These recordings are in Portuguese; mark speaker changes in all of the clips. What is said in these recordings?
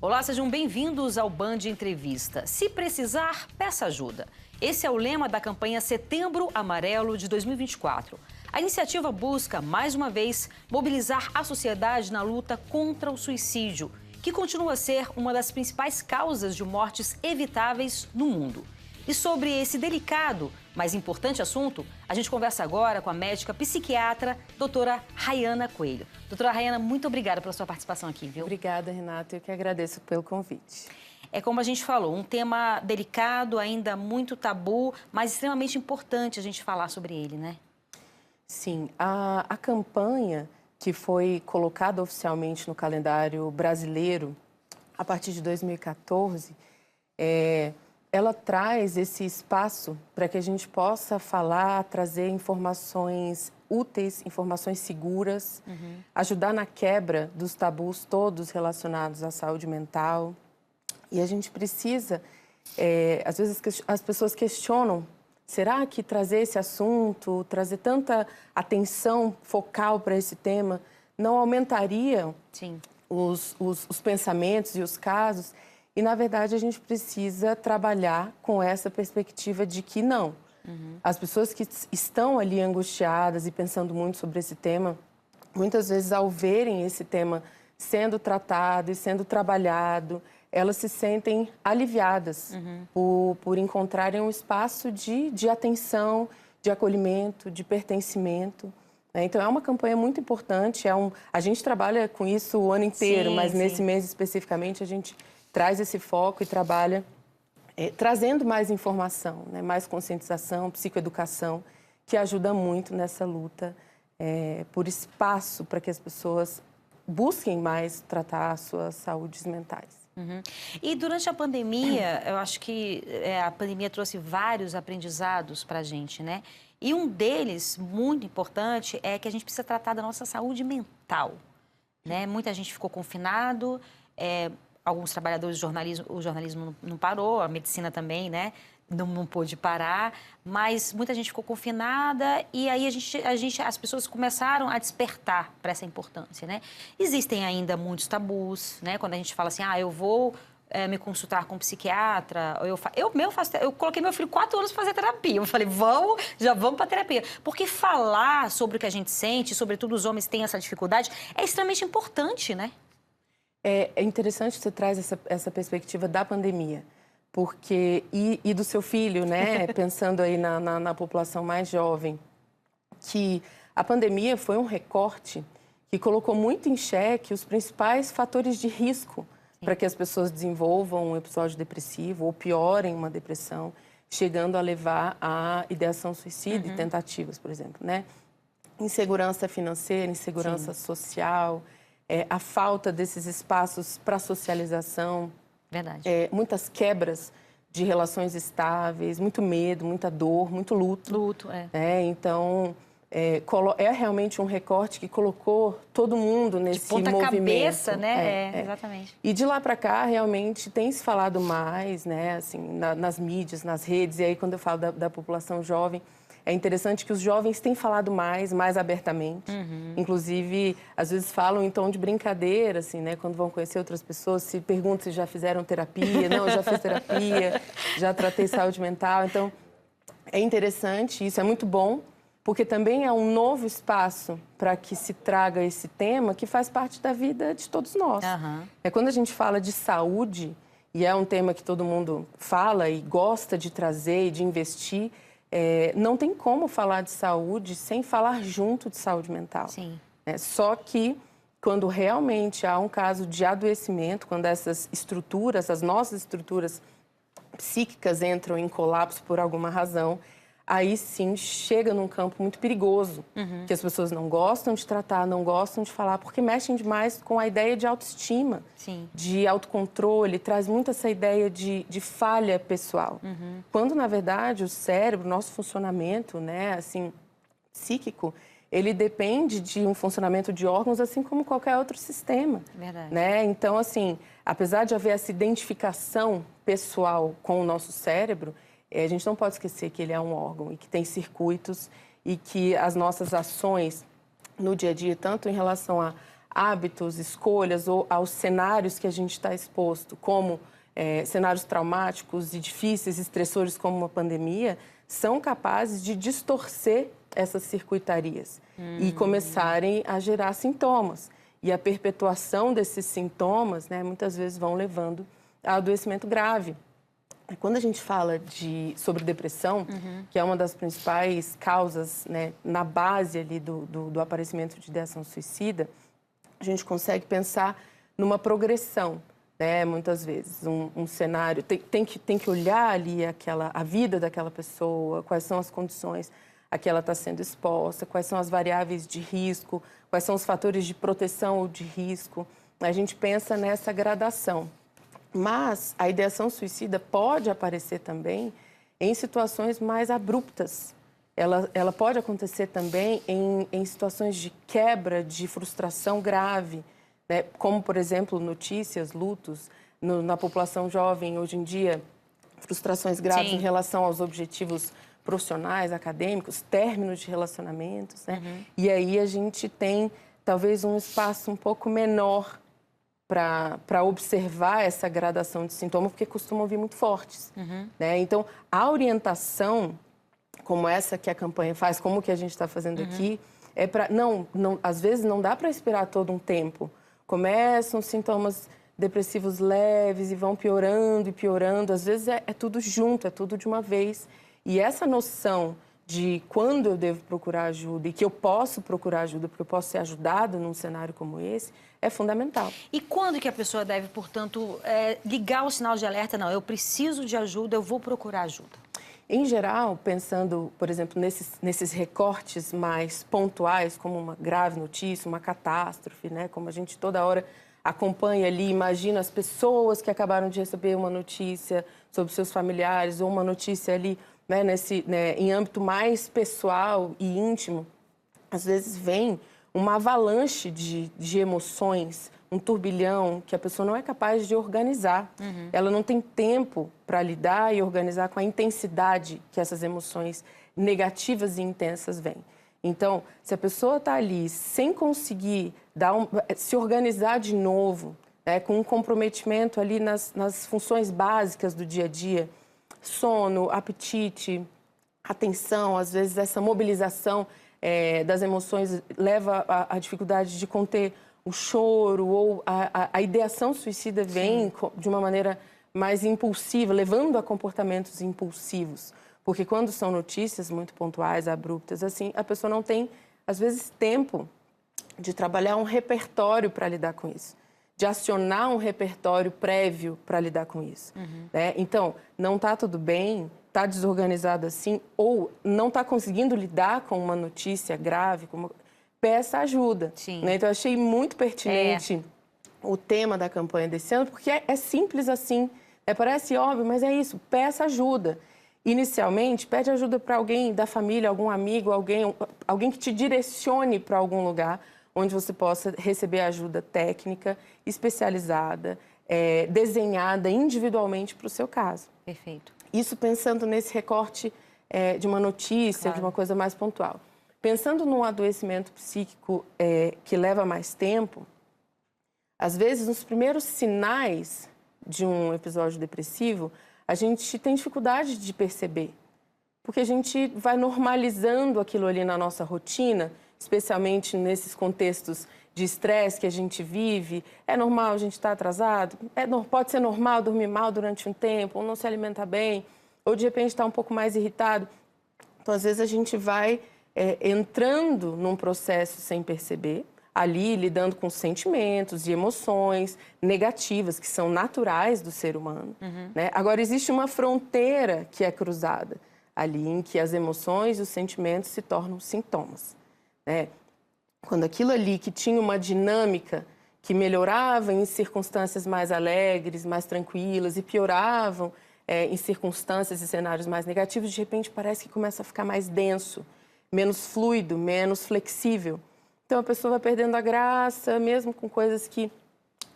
Speaker 1: Olá, sejam bem-vindos ao Band Entrevista. Se precisar, peça ajuda. Esse é o lema da campanha Setembro Amarelo de 2024. A iniciativa busca, mais uma vez, mobilizar a sociedade na luta contra o suicídio, que continua a ser uma das principais causas de mortes evitáveis no mundo. E sobre esse delicado, mas importante assunto, a gente conversa agora com a médica psiquiatra, doutora Rayana Coelho. Doutora Rayana, muito obrigada pela sua participação aqui, viu?
Speaker 2: Obrigada, Renata. Eu que agradeço pelo convite.
Speaker 1: É como a gente falou, um tema delicado, ainda muito tabu, mas extremamente importante a gente falar sobre ele, né?
Speaker 2: Sim, a campanha que foi colocada oficialmente no calendário brasileiro a partir de 2014, ela traz esse espaço para que a gente possa falar, trazer informações úteis, informações seguras, ajudar na quebra dos tabus todos relacionados à saúde mental. E a gente precisa, às vezes as pessoas questionam, será que trazer esse assunto, trazer tanta atenção focal para esse tema, não aumentaria os pensamentos e os casos? E, na verdade, a gente precisa trabalhar com essa perspectiva de que não. As pessoas que estão ali angustiadas e pensando muito sobre esse tema, muitas vezes, ao verem esse tema sendo tratado e sendo trabalhado, elas se sentem aliviadas por encontrarem um espaço de atenção, de acolhimento, de pertencimento. Então, é uma campanha muito importante. A gente trabalha com isso o ano inteiro, mas nesse mês especificamente a gente traz esse foco e trabalha trazendo mais informação, né? Mais conscientização, psicoeducação, que ajuda muito nessa luta por espaço para que as pessoas busquem mais tratar as suas saúdes mentais.
Speaker 1: E durante a pandemia, eu acho que a pandemia trouxe vários aprendizados para a gente, né? E um deles, muito importante, é que a gente precisa tratar da nossa saúde mental, né? Muita gente ficou confinado, alguns trabalhadores do jornalismo, o jornalismo não parou, a medicina também, né? Não pôde parar, mas muita gente ficou confinada e aí as pessoas começaram a despertar para essa importância, né? Existem ainda muitos tabus, né? Quando a gente fala assim, eu vou me consultar com um psiquiatra, eu coloquei meu filho 4 anos para fazer terapia, eu falei, já vamos para terapia, porque falar sobre o que a gente sente, sobretudo os homens têm essa dificuldade, é extremamente importante, né?
Speaker 2: É interessante que você traz essa perspectiva da pandemia, porque e do seu filho, né? Pensando aí na população mais jovem, que a pandemia foi um recorte que colocou muito em xeque os principais fatores de risco para que as pessoas desenvolvam um episódio depressivo ou piorem uma depressão, chegando a levar à ideação suicida e tentativas, por exemplo, né? Insegurança financeira, insegurança social, a falta desses espaços para socialização.
Speaker 1: Verdade.
Speaker 2: Muitas quebras de relações estáveis, muito medo, muita dor, muito luto. Então, é realmente um recorte que colocou todo mundo nesse movimento.
Speaker 1: De ponta cabeça, né? Exatamente.
Speaker 2: E de lá para cá, realmente, tem se falado mais, né? Assim, nas mídias, nas redes. E aí, quando eu falo da população jovem, é interessante que os jovens têm falado mais abertamente. Inclusive, às vezes falam em tom de brincadeira, assim, né? Quando vão conhecer outras pessoas, se perguntam se já fizeram terapia. Não, eu já fiz terapia, já tratei saúde mental. Então, é interessante, isso é muito bom, porque também é um novo espaço para que se traga esse tema que faz parte da vida de todos nós. Quando a gente fala de saúde, e é um tema que todo mundo fala e gosta de trazer e de investir, não tem como falar de saúde sem falar junto de saúde mental. Só que, quando realmente há um caso de adoecimento, quando essas estruturas, as nossas estruturas psíquicas entram em colapso por alguma razão, aí sim chega num campo muito perigoso, que as pessoas não gostam de tratar, não gostam de falar, porque mexem demais com a ideia de autoestima, de autocontrole, traz muito essa ideia de falha pessoal. Quando, na verdade, o cérebro, nosso funcionamento, né, assim, psíquico, ele depende de um funcionamento de órgãos, assim como qualquer outro sistema. Né? Então, assim, apesar de haver essa identificação pessoal com o nosso cérebro, a gente não pode esquecer que ele é um órgão e que tem circuitos e que as nossas ações no dia a dia, tanto em relação hábitos, escolhas ou aos cenários que a gente está exposto, como cenários traumáticos e difíceis, estressores como uma pandemia, são capazes de distorcer essas circuitarias e começarem a gerar sintomas. E a perpetuação desses sintomas, né, muitas vezes vão levando a adoecimento grave. Quando a gente fala sobre depressão, que é uma das principais causas, né, na base ali do aparecimento de ideação suicida, a gente consegue pensar numa progressão, né, muitas vezes. Um cenário, tem que olhar ali a vida daquela pessoa, quais são as condições a que ela está sendo exposta, quais são as variáveis de risco, quais são os fatores de proteção ou de risco. A gente pensa nessa gradação. Mas a ideação suicida pode aparecer também em situações mais abruptas. Ela pode acontecer também em situações de quebra, de frustração grave, né? Como, por exemplo, notícias, lutos na população jovem hoje em dia, frustrações graves
Speaker 1: Sim.
Speaker 2: em relação aos objetivos profissionais, acadêmicos, términos de relacionamentos, né? E aí a gente tem talvez um espaço um pouco menor para observar essa gradação de sintomas, porque costumam vir muito fortes. Né? Então, a orientação, como essa que a campanha faz, como que a gente está fazendo aqui, é para... às vezes não dá para esperar todo um tempo. Começam sintomas depressivos leves e vão piorando e piorando. Às vezes é tudo junto, é tudo de uma vez. E essa noção de quando eu devo procurar ajuda e que eu posso procurar ajuda porque eu posso ser ajudado num cenário como esse, é fundamental.
Speaker 1: E quando que a pessoa deve, portanto, ligar o sinal de alerta? Não, eu preciso de ajuda, eu vou procurar ajuda.
Speaker 2: Em geral, pensando, por exemplo, nesses recortes mais pontuais, como uma grave notícia, uma catástrofe, né? Como a gente toda hora acompanha ali, imagina as pessoas que acabaram de receber uma notícia sobre seus familiares ou uma notícia ali, né, em âmbito mais pessoal e íntimo, às vezes vem uma avalanche de emoções, um turbilhão que a pessoa não é capaz de organizar. Ela não tem tempo para lidar e organizar com a intensidade que essas emoções negativas e intensas vêm. Então, se a pessoa está ali sem conseguir se organizar de novo, né, com um comprometimento ali nas funções básicas do dia a dia, sono, apetite, atenção, às vezes essa mobilização das emoções leva à dificuldade de conter o choro ou a ideação suicida vem de uma maneira mais impulsiva, levando a comportamentos impulsivos. Porque quando são notícias muito pontuais, abruptas, assim, a pessoa não tem, às vezes, tempo de trabalhar um repertório para lidar com isso, de acionar um repertório prévio para lidar com isso. Né? Então, não está tudo bem, está desorganizado assim, ou não está conseguindo lidar com uma notícia grave, peça ajuda. Né? Então, eu achei muito pertinente o tema da campanha desse ano, porque é simples assim. Parece óbvio, mas é isso, peça ajuda. Inicialmente, pede ajuda para alguém da família, algum amigo, alguém que te direcione para algum lugar onde você possa receber ajuda técnica, especializada, desenhada individualmente para o seu caso.
Speaker 1: Perfeito.
Speaker 2: Isso pensando nesse recorte de uma notícia, de uma coisa mais pontual. Pensando num adoecimento psíquico que leva mais tempo, às vezes, nos primeiros sinais de um episódio depressivo, a gente tem dificuldade de perceber, porque a gente vai normalizando aquilo ali na nossa rotina, especialmente nesses contextos de estresse que a gente vive. É normal a gente estar atrasado, pode ser normal dormir mal durante um tempo, ou não se alimentar bem, ou de repente estar um pouco mais irritado. Então, às vezes, a gente vai entrando num processo sem perceber, ali lidando com sentimentos e emoções negativas, que são naturais do ser humano. Né? Agora, existe uma fronteira que é cruzada ali, em que as emoções e os sentimentos se tornam sintomas. Né? Quando aquilo ali que tinha uma dinâmica que melhorava em circunstâncias mais alegres, mais tranquilas, e pioravam em circunstâncias e cenários mais negativos, de repente parece que começa a ficar mais denso, menos fluido, menos flexível. Então, a pessoa vai perdendo a graça, mesmo com coisas que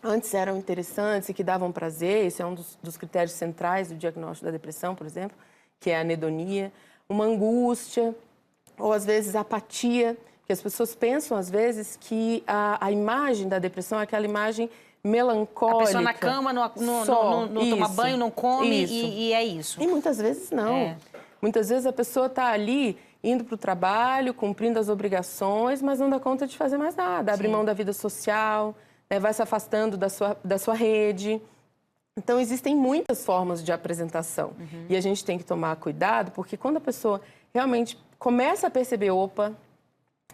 Speaker 2: antes eram interessantes e que davam prazer. Esse é um dos critérios centrais do diagnóstico da depressão, por exemplo, que é a anedonia. Uma angústia, ou às vezes apatia, Porque as pessoas pensam, às vezes, que a imagem da depressão é aquela imagem melancólica.
Speaker 1: A pessoa na cama, não toma banho, não come e é isso.
Speaker 2: E muitas vezes não. Muitas vezes a pessoa está ali indo para o trabalho, cumprindo as obrigações, mas não dá conta de fazer mais nada. Abre mão da vida social, né, vai se afastando da sua rede. Então, existem muitas formas de apresentação. E a gente tem que tomar cuidado, porque quando a pessoa realmente começa a perceber, opa,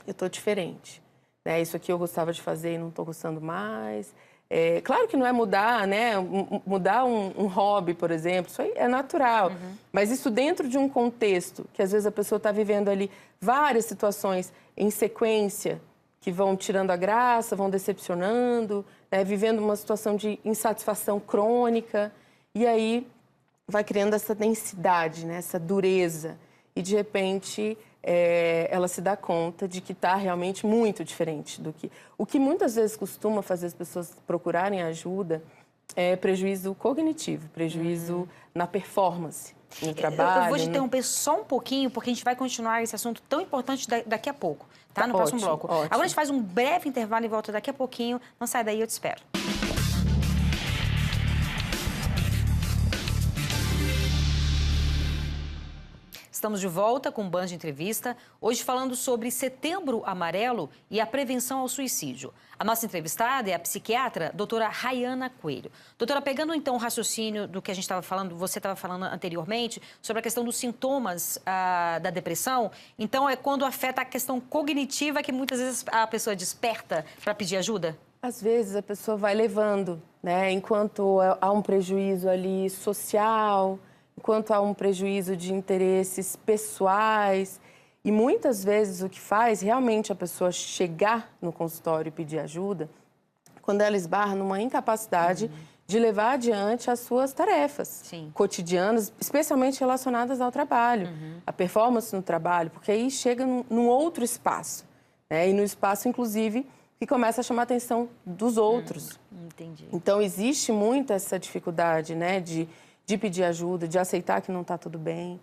Speaker 2: eu estou diferente, né? Isso aqui eu gostava de fazer e não estou gostando mais. Claro que não é mudar, né? Mudar um hobby, por exemplo, isso aí é natural. Mas isso dentro de um contexto, que às vezes a pessoa está vivendo ali várias situações em sequência, que vão tirando a graça, vão decepcionando, né? Vivendo uma situação de insatisfação crônica. E aí vai criando essa densidade, né? Essa dureza. E, de repente, ela se dá conta de que está realmente muito diferente do que... O que muitas vezes costuma fazer as pessoas procurarem ajuda é prejuízo cognitivo, prejuízo na performance, no trabalho.
Speaker 1: Eu vou te interromper só um pouquinho, porque a gente vai continuar esse assunto tão importante daqui a pouco, tá? No próximo bloco.
Speaker 2: Ótimo.
Speaker 1: Agora a gente faz um breve intervalo e volta daqui a pouquinho. Não sai daí, eu te espero. Estamos de volta com o Band de Entrevista, hoje falando sobre Setembro Amarelo e a prevenção ao suicídio. A nossa entrevistada é a psiquiatra, doutora Rayana Coelho. Doutora, pegando então o raciocínio do que a gente estava falando, você estava falando anteriormente, sobre a questão dos sintomas da depressão, então é quando afeta a questão cognitiva que muitas vezes a pessoa desperta para pedir ajuda?
Speaker 2: Às vezes a pessoa vai levando, né? Enquanto há um prejuízo ali social, enquanto há um prejuízo de interesses pessoais. E muitas vezes o que faz realmente a pessoa chegar no consultório e pedir ajuda, quando ela esbarra numa incapacidade de levar adiante as suas tarefas cotidianas, especialmente relacionadas ao trabalho, a performance no trabalho, porque aí chega num outro espaço, né? E no espaço, inclusive, que começa a chamar a atenção dos outros.
Speaker 1: Entendi.
Speaker 2: Então, existe muito essa dificuldade, né, de pedir ajuda, de aceitar que não está tudo bem.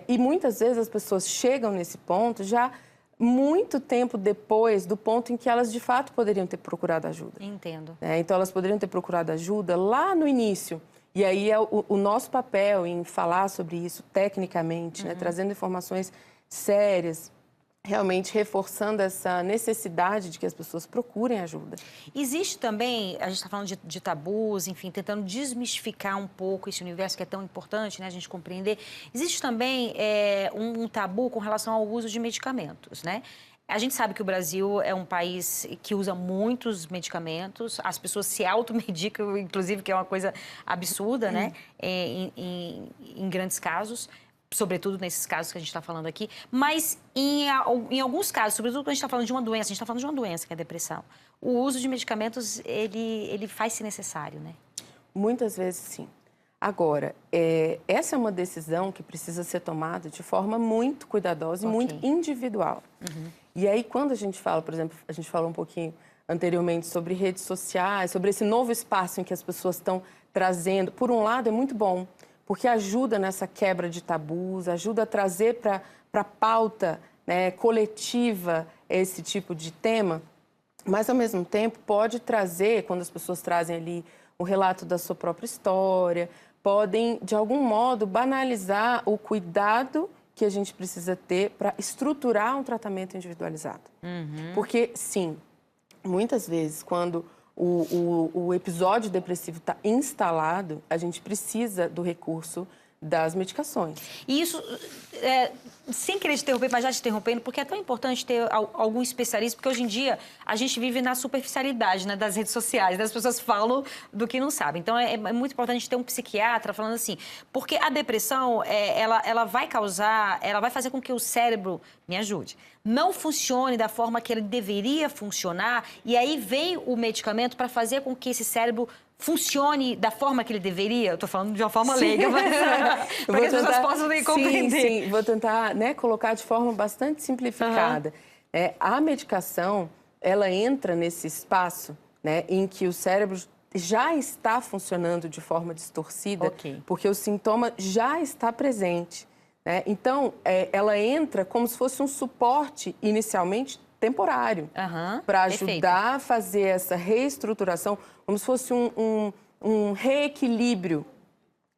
Speaker 2: E muitas vezes as pessoas chegam nesse ponto já muito tempo depois do ponto em que elas, de fato, poderiam ter procurado ajuda.
Speaker 1: Entendo.
Speaker 2: Então, elas poderiam ter procurado ajuda lá no início. E aí é o nosso papel em falar sobre isso tecnicamente, né, trazendo informações sérias, realmente reforçando essa necessidade de que as pessoas procurem ajuda.
Speaker 1: Existe também, a gente está falando de tabus, enfim, tentando desmistificar um pouco esse universo que é tão importante, né, a gente compreender. Existe também um tabu com relação ao uso de medicamentos, né? A gente sabe que o Brasil é um país que usa muitos medicamentos, as pessoas se automedicam, inclusive, que é uma coisa absurda, né, em grandes casos. Sobretudo nesses casos que a gente está falando aqui, mas em alguns casos, sobretudo quando a gente está falando de uma doença, a gente está falando de uma doença que é a depressão, o uso de medicamentos, ele faz-se necessário, né?
Speaker 2: Muitas vezes, sim. Agora, essa é uma decisão que precisa ser tomada de forma muito cuidadosa e muito individual. E aí, quando a gente fala, por exemplo, a gente falou um pouquinho anteriormente sobre redes sociais, sobre esse novo espaço em que as pessoas estão trazendo, por um lado, é muito bom, porque ajuda nessa quebra de tabus, ajuda a trazer para a pauta, né, coletiva esse tipo de tema, mas, ao mesmo tempo, pode trazer, quando as pessoas trazem ali o relato da sua própria história, podem, de algum modo, banalizar o cuidado que a gente precisa ter para estruturar um tratamento individualizado. Porque, sim, muitas vezes, quando o episódio depressivo está instalado, a gente precisa do recurso das medicações.
Speaker 1: E isso, sem querer te interromper, mas já te interrompendo, porque é tão importante ter algum especialista, porque hoje em dia a gente vive na superficialidade, né, das redes sociais, né? As pessoas falam do que não sabem. Então é muito importante ter um psiquiatra falando assim, porque a depressão, ela vai fazer com que o cérebro, me ajude, não funcione da forma que ele deveria funcionar, e aí vem o medicamento para fazer com que esse cérebro funcione da forma que ele deveria. Eu estou falando de uma forma leiga, mas para que as pessoas possam compreender.
Speaker 2: Sim, vou tentar, né, colocar de forma bastante simplificada. A medicação, ela entra nesse espaço, né, em que o cérebro já está funcionando de forma distorcida, porque o sintoma já está presente, né? Então, ela entra como se fosse um suporte, inicialmente, temporário, para ajudar a fazer essa reestruturação, como se fosse um reequilíbrio,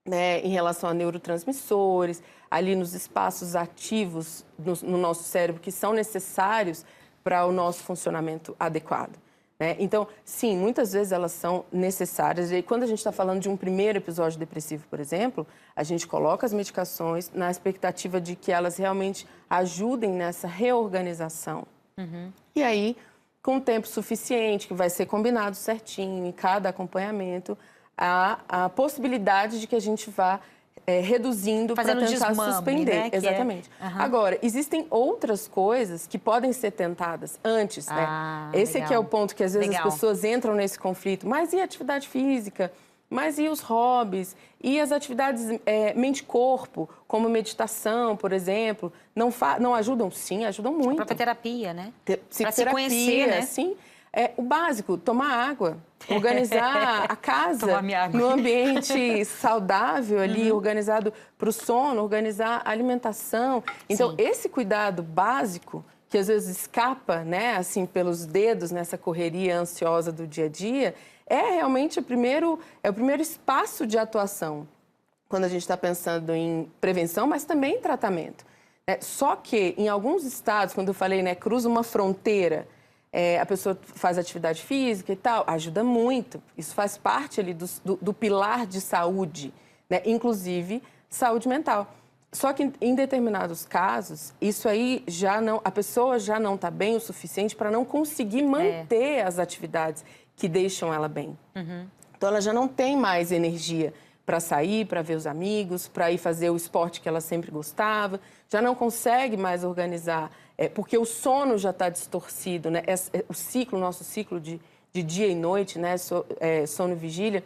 Speaker 2: né, em relação a neurotransmissores, ali nos espaços ativos no nosso cérebro que são necessários para o nosso funcionamento adequado. Né? Então, sim, muitas vezes elas são necessárias. E quando a gente está falando de um primeiro episódio depressivo, por exemplo, a gente coloca as medicações na expectativa de que elas realmente ajudem nessa reorganização. E aí, com o tempo suficiente, que vai ser combinado certinho em cada acompanhamento, a possibilidade de que a gente vá reduzindo para tentar suspender.
Speaker 1: Né?
Speaker 2: Exatamente. Agora, existem outras coisas que podem ser tentadas antes, né? Esse aqui é o ponto que às vezes as pessoas entram nesse conflito. Mas e a atividade física? Mas e os hobbies? E as atividades mente-corpo, como meditação, por exemplo, não ajudam? Sim, ajudam muito.
Speaker 1: A própria terapia, né?
Speaker 2: Para se conhecer, né? Sim. O básico, tomar água, organizar a casa no ambiente saudável ali, organizado para o sono, organizar a alimentação. Então, esse cuidado básico, que às vezes escapa, né, assim, pelos dedos nessa correria ansiosa do dia a dia, é realmente o primeiro espaço de atuação quando a gente está pensando em prevenção, mas também em tratamento. Só que, em alguns estados, quando eu falei, né, cruza uma fronteira, a pessoa faz atividade física e tal, ajuda muito. Isso faz parte ali do pilar de saúde, né? Inclusive saúde mental. Só que em determinados casos, isso aí a pessoa já não está bem o suficiente para não conseguir manter as atividades que deixam ela bem. Então ela já não tem mais energia para sair, para ver os amigos, para ir fazer o esporte que ela sempre gostava, já não consegue mais organizar, porque o sono já está distorcido, né? O nosso ciclo de dia e noite, né? Sono e vigília,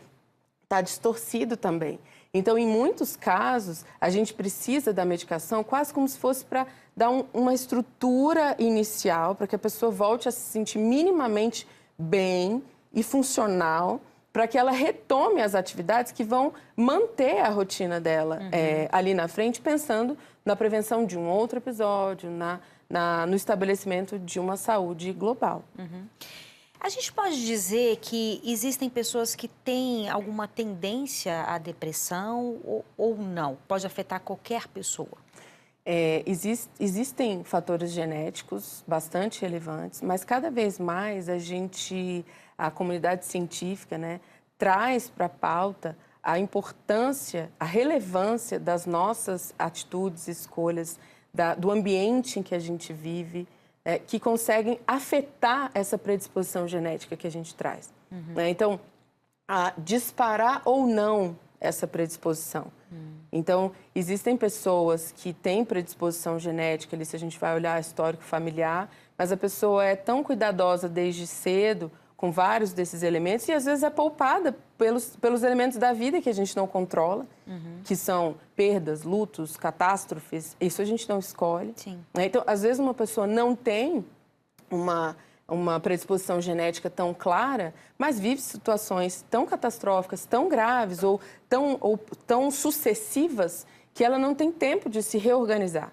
Speaker 2: está distorcido também. Então, em muitos casos, a gente precisa da medicação quase como se fosse para dar uma estrutura inicial, para que a pessoa volte a se sentir minimamente bem e funcional, para que ela retome as atividades que vão manter a rotina dela ali na frente, pensando na prevenção de um outro episódio, no estabelecimento de uma saúde global.
Speaker 1: A gente pode dizer que existem pessoas que têm alguma tendência à depressão ou não? Pode afetar qualquer pessoa?
Speaker 2: Existem fatores genéticos bastante relevantes, mas cada vez mais a comunidade científica, né, traz para a pauta a importância, a relevância das nossas atitudes, escolhas, do ambiente em que a gente vive, que conseguem afetar essa predisposição genética que a gente traz. Então, disparar ou não essa predisposição. Então, existem pessoas que têm predisposição genética, ali, se a gente vai olhar histórico familiar, mas a pessoa é tão cuidadosa desde cedo, com vários desses elementos, e às vezes é poupada pelos elementos da vida que a gente não controla, que são perdas, lutos, catástrofes, isso a gente não escolhe.
Speaker 1: Sim.
Speaker 2: Então, às vezes uma pessoa não tem uma predisposição genética tão clara, mas vive situações tão catastróficas, tão graves ou tão sucessivas que ela não tem tempo de se reorganizar.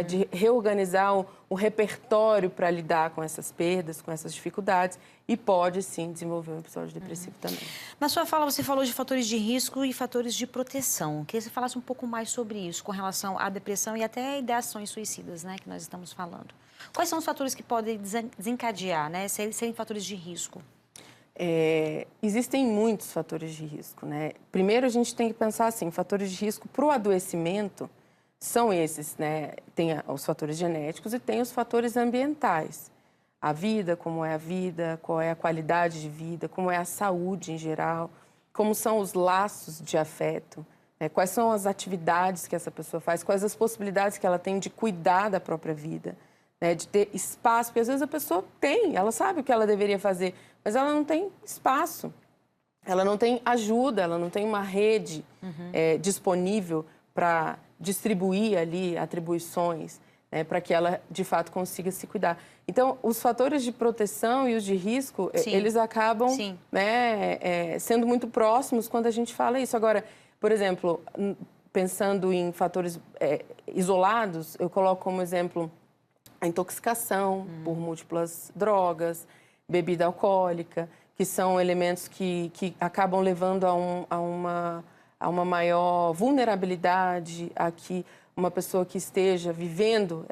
Speaker 2: De reorganizar um repertório para lidar com essas perdas, com essas dificuldades, e pode, sim, desenvolver um episódio depressivo também.
Speaker 1: Na sua fala, você falou de fatores de risco e fatores de proteção. Queria que você falasse um pouco mais sobre isso, com relação à depressão e até ideações suicidas, né, que nós estamos falando. Quais são os fatores que podem desencadear, né, serem fatores de risco?
Speaker 2: Existem muitos fatores de risco, né? Primeiro, a gente tem que pensar assim, fatores de risco para o adoecimento são esses, né? Tem os fatores genéticos e tem os fatores ambientais. A vida, como é a vida, qual é a qualidade de vida, como é a saúde em geral, como são os laços de afeto, né? Quais são as atividades que essa pessoa faz, quais as possibilidades que ela tem de cuidar da própria vida, né? De ter espaço, porque às vezes a pessoa ela sabe o que ela deveria fazer, mas ela não tem espaço, ela não tem ajuda, ela não tem uma rede disponível para distribuir ali atribuições, né, para que ela, de fato, consiga se cuidar. Então, os fatores de proteção e os de risco, eles acabam, né, sendo muito próximos quando a gente fala isso. Agora, por exemplo, pensando em fatores isolados, eu coloco como exemplo a intoxicação por múltiplas drogas, bebida alcoólica, que são elementos que acabam levando a uma maior vulnerabilidade, a que uma pessoa que esteja vivendo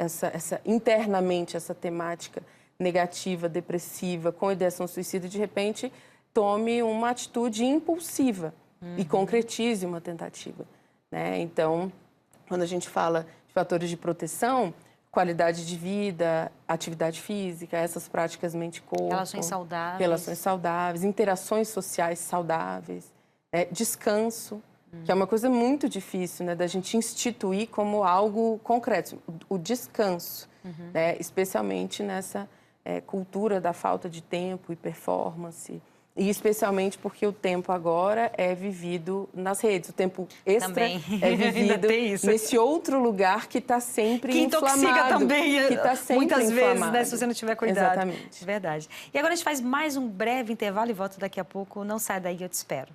Speaker 2: internamente essa temática negativa, depressiva, com ideação suicida, de repente tome uma atitude impulsiva e concretize uma tentativa, né? Então, quando a gente fala de fatores de proteção, qualidade de vida, atividade física, essas práticas mente-corpo. Relações saudáveis, interações sociais saudáveis, né? Descanso, que é uma coisa muito difícil, né, da gente instituir como algo concreto. O descanso, né? Especialmente nessa cultura da falta de tempo e performance. E especialmente porque o tempo agora é vivido nas redes. O tempo extra
Speaker 1: também.
Speaker 2: É vivido nesse outro lugar que está sempre inflamado.
Speaker 1: Que intoxica também,
Speaker 2: que está sempre
Speaker 1: muitas
Speaker 2: inflamado.
Speaker 1: vezes, né, se você não tiver cuidado.
Speaker 2: Exatamente.
Speaker 1: Verdade. E agora a gente faz mais um breve intervalo e volto daqui a pouco. Não sai daí, eu te espero.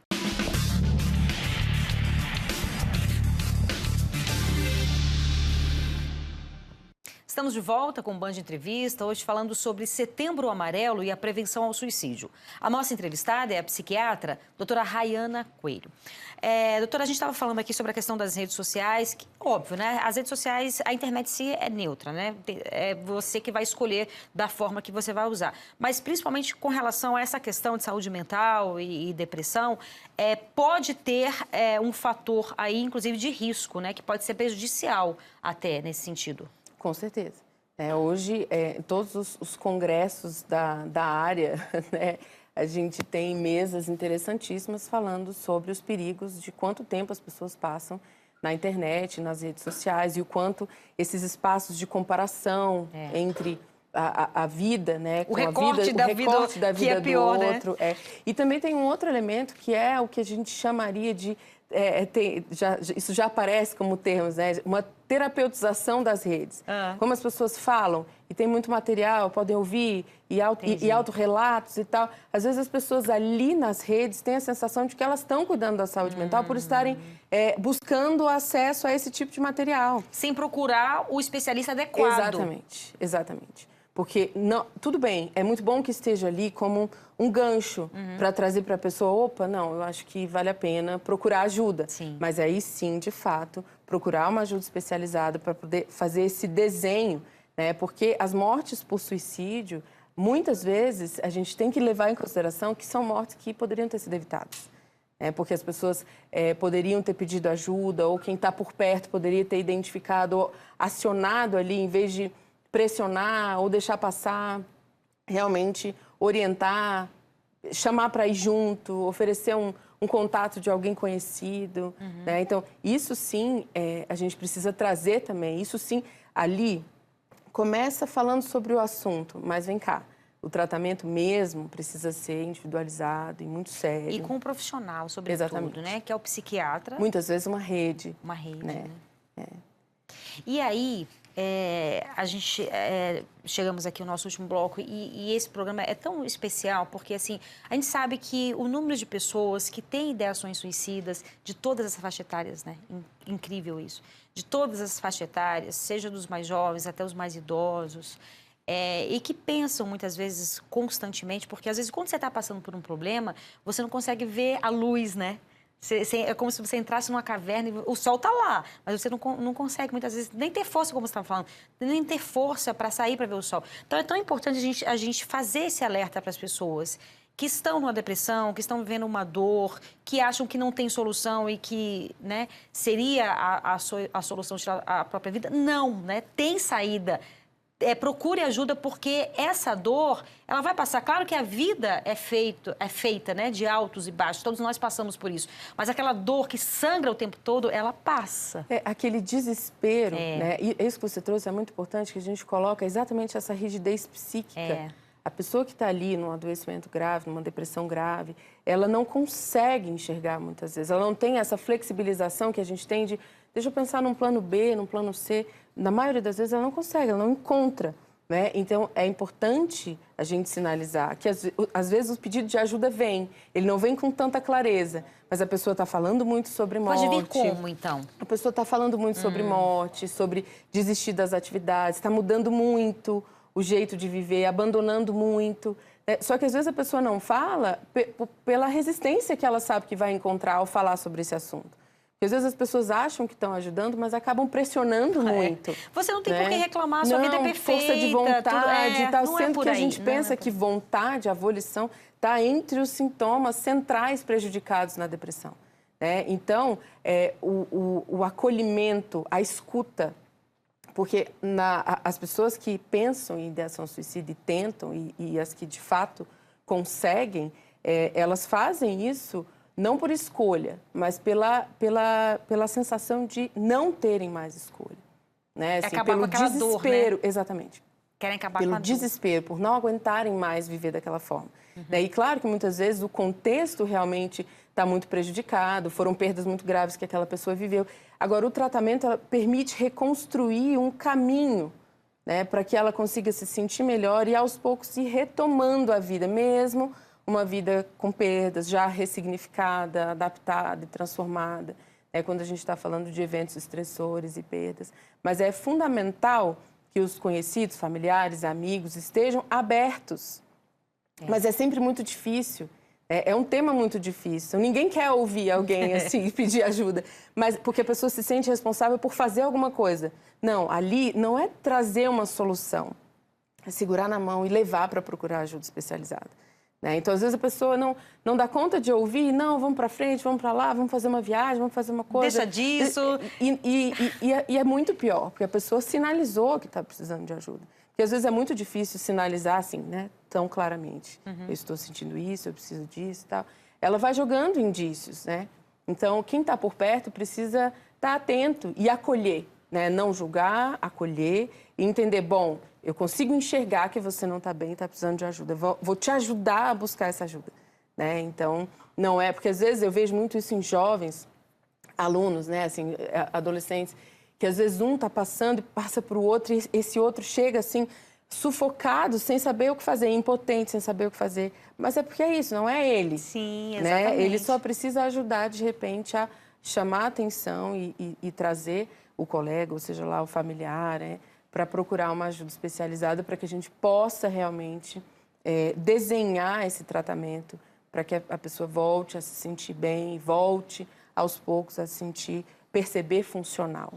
Speaker 1: Estamos de volta com o Band Entrevista, hoje falando sobre Setembro Amarelo e a prevenção ao suicídio. A nossa entrevistada é a psiquiatra, doutora Rayana Coelho. Doutora, a gente estava falando aqui sobre a questão das redes sociais, que, óbvio, né? As redes sociais, a internet em si é neutra, né? É você que vai escolher da forma que você vai usar. Mas, principalmente com relação a essa questão de saúde mental e depressão, pode ter um fator aí, inclusive, de risco, né? Que pode ser prejudicial até nesse sentido.
Speaker 2: Com certeza. Hoje, em todos os congressos da área, né, a gente tem mesas interessantíssimas falando sobre os perigos de quanto tempo as pessoas passam na internet, nas redes sociais, e o quanto esses espaços de comparação entre a vida, né,
Speaker 1: o recorte da vida que é pior,
Speaker 2: do outro. Né? E também tem um outro elemento que é o que a gente chamaria de isso já aparece como termos, né? Uma terapeutização das redes. Como as pessoas falam, e tem muito material, podem ouvir, e autorrelatos e tal. Às vezes as pessoas ali nas redes têm a sensação de que elas estão cuidando da saúde mental por estarem buscando acesso a esse tipo de material.
Speaker 1: Sem procurar o especialista adequado.
Speaker 2: Exatamente. Porque, tudo bem, é muito bom que esteja ali como um gancho para trazer para a pessoa, opa, não, eu acho que vale a pena procurar ajuda.
Speaker 1: Sim.
Speaker 2: Mas aí sim, de fato, procurar uma ajuda especializada para poder fazer esse desenho, né? Porque as mortes por suicídio, muitas vezes, a gente tem que levar em consideração que são mortes que poderiam ter sido evitadas. Porque as pessoas poderiam ter pedido ajuda, ou quem está por perto poderia ter identificado, ou acionado ali, em vez de pressionar ou deixar passar, realmente orientar, chamar para ir junto, oferecer um contato de alguém conhecido. Né? Então, isso sim, a gente precisa trazer também. Isso sim, ali, começa falando sobre o assunto, mas vem cá. O tratamento mesmo precisa ser individualizado e muito sério.
Speaker 1: E com um profissional, sobretudo, né? Que é o psiquiatra.
Speaker 2: Muitas vezes uma rede.
Speaker 1: Uma rede,
Speaker 2: né?
Speaker 1: E aí, a gente chegamos aqui ao nosso último bloco e esse programa é tão especial porque, assim, a gente sabe que o número de pessoas que têm ideações suicidas de todas as faixas etárias, né? Incrível isso. De todas as faixas etárias, seja dos mais jovens até os mais idosos, e que pensam muitas vezes constantemente, porque às vezes quando você está passando por um problema, você não consegue ver a luz, né? É como se você entrasse numa caverna e o sol está lá, mas você não consegue muitas vezes nem ter força, como você estava falando, nem ter força para sair para ver o sol. Então é tão importante a gente fazer esse alerta para as pessoas que estão numa depressão, que estão vivendo uma dor, que acham que não tem solução e que, né, seria a solução de tirar a própria vida. Não, né? Tem saída. Procure ajuda, porque essa dor, ela vai passar. Claro que a vida é feita, né, de altos e baixos, todos nós passamos por isso. Mas aquela dor que sangra o tempo todo, ela passa.
Speaker 2: Aquele desespero, né? E isso que você trouxe é muito importante, que a gente coloca exatamente essa rigidez psíquica. A pessoa que está ali num adoecimento grave, numa depressão grave, ela não consegue enxergar muitas vezes. Ela não tem essa flexibilização que a gente tem de... Deixa eu pensar num plano B, num plano C. Na maioria das vezes ela não consegue, ela não encontra né? Então, é importante a gente sinalizar que, às vezes, o pedido de ajuda vem. Ele não vem com tanta clareza, mas a pessoa está falando muito sobre morte.
Speaker 1: Pode vir como, então?
Speaker 2: A pessoa está falando muito sobre morte, sobre desistir das atividades, está mudando muito o jeito de viver, abandonando muito. Só que, às vezes, a pessoa não fala pela resistência que ela sabe que vai encontrar ao falar sobre esse assunto. Porque, às vezes, as pessoas acham que estão ajudando, mas acabam pressionando muito.
Speaker 1: Você não tem por que reclamar, a sua vida é perfeita.
Speaker 2: Força de vontade e tal.
Speaker 1: Não
Speaker 2: Sendo
Speaker 1: é por
Speaker 2: que a
Speaker 1: aí,
Speaker 2: gente pensa que vontade, a volição, está entre os sintomas centrais prejudicados na depressão. Então, o acolhimento, a escuta, porque as pessoas que pensam em ideação suicida e tentam, e as que de fato conseguem, elas fazem isso não por escolha, mas pela sensação de não terem mais escolha. Né? Assim,
Speaker 1: acabar
Speaker 2: pelo
Speaker 1: com aquela
Speaker 2: desespero,
Speaker 1: dor, né?
Speaker 2: Exatamente.
Speaker 1: Querem acabar
Speaker 2: Pelo
Speaker 1: com a dor.
Speaker 2: desespero, por não aguentarem mais viver daquela forma. E claro que muitas vezes o contexto realmente está muito prejudicado, foram perdas muito graves que aquela pessoa viveu. Agora, o tratamento permite reconstruir um caminho, né, para que ela consiga se sentir melhor e, aos poucos, ir retomando a vida, mesmo uma vida com perdas, já ressignificada, adaptada e transformada, quando a gente está falando de eventos estressores e perdas. Mas é fundamental que os conhecidos, familiares, amigos estejam abertos. Mas é sempre muito difícil. É um tema muito difícil. Ninguém quer ouvir alguém assim pedir ajuda, mas porque a pessoa se sente responsável por fazer alguma coisa. Não, ali não é trazer uma solução, é segurar na mão e levar para procurar ajuda especializada. Então, às vezes, a pessoa não dá conta de ouvir, não, vamos para frente, vamos para lá, vamos fazer uma viagem, vamos fazer uma coisa.
Speaker 1: Deixa disso.
Speaker 2: E é muito pior, porque a pessoa sinalizou que está precisando de ajuda. Porque, às vezes, é muito difícil sinalizar assim, né, tão claramente. Eu estou sentindo isso, eu preciso disso e tal. Ela vai jogando indícios, né? Então, quem está por perto precisa estar atento e acolher, né? Não julgar, acolher e entender, bom, eu consigo enxergar que você não está bem, está precisando de ajuda. Vou te ajudar a buscar essa ajuda. Então, não é... Porque, às vezes, eu vejo muito isso em jovens, alunos, né? Assim, adolescentes, que, às vezes, um está passando e passa para o outro e esse outro chega, assim, sufocado, sem saber o que fazer, impotente, sem saber o que fazer. Mas é porque é isso, não é ele.
Speaker 1: Sim, exatamente.
Speaker 2: Ele só precisa ajudar, de repente, a chamar a atenção e trazer o colega, ou seja lá, o familiar, para procurar uma ajuda especializada para que a gente possa realmente desenhar esse tratamento para que a pessoa volte a se sentir bem, volte aos poucos a se sentir, perceber funcional.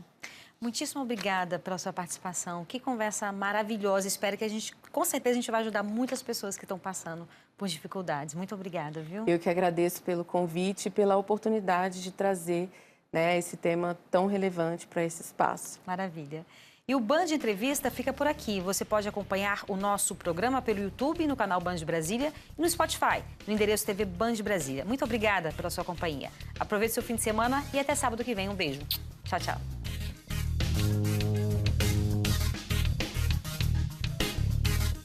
Speaker 1: Muitíssimo obrigada pela sua participação. Que conversa maravilhosa. Espero que com certeza, a gente vai ajudar muitas pessoas que estão passando por dificuldades. Muito obrigada, viu?
Speaker 2: Eu que agradeço pelo convite e pela oportunidade de trazer, né, esse tema tão relevante para esse espaço.
Speaker 1: Maravilha. E o Band Entrevista fica por aqui. Você pode acompanhar o nosso programa pelo YouTube, no canal Band Brasília e no Spotify, no endereço TV Band Brasília. Muito obrigada pela sua companhia. Aproveite seu fim de semana e até sábado que vem. Um beijo. Tchau, tchau.